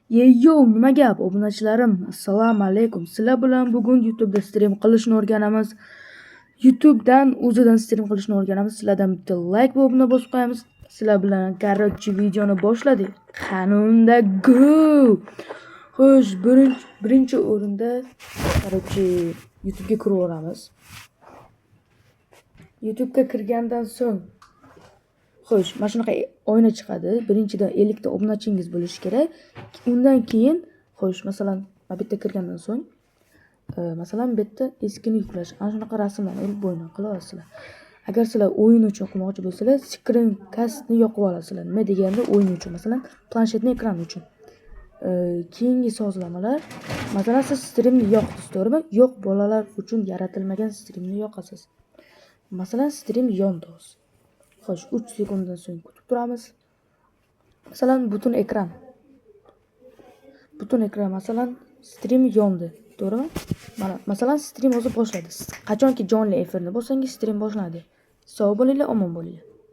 Yeyyo, nima gap obunachilarim? Assalomu alaykum. Sizlar bilan bugun YouTube'da stream qilishni o'rganamiz. YouTube'dan o'zidan stream qilishni o'rganamiz. Sizlardan bitta like va obuna bosib qo'yamiz. Sizlar bilan korotchi videoni boshladik. Qanunda go. Xo'sh, birinchi o'rinda korotchi YouTube'ga kiraveramiz. YouTube'ga kirgandan so'ng xo'sh, mana shunaqa oyna chiqadi. Birinchidan 50 ta obunachingiz bo'lishi kerak. Undan keyin xo'sh, masalan, mana bu yerda kirgandan so'ng masalan, bu yerda eskini yuklash, ana shunaqa rasmlarni urib bo'ynan qila olasizlar. Agar sizlar o'yin uchun qilmoqchi bo'lsangiz, screencastni yoqib olasizlar. Nima deganda o'yin uchun, masalan, planshetning ekrani uchun. Keyingi sozlamalar, masalan, siz streamni yoqdingiz, to'g'rimi? Yo'q, bolalar uchun yaratilmagan streamni yoqasiz. Masalan, stream yondi. Xo'sh, 3 sekunddan so'ng kutib turamiz. Masalan, butun ekran masalan, stream yondi, to'g'rimi? Mana, masalan, stream o'zi boshladi. Siz qachonki jonli efirni bo'lsangiz, stream boshlanadi. Sog' bo'linglar, omon bo'linglar.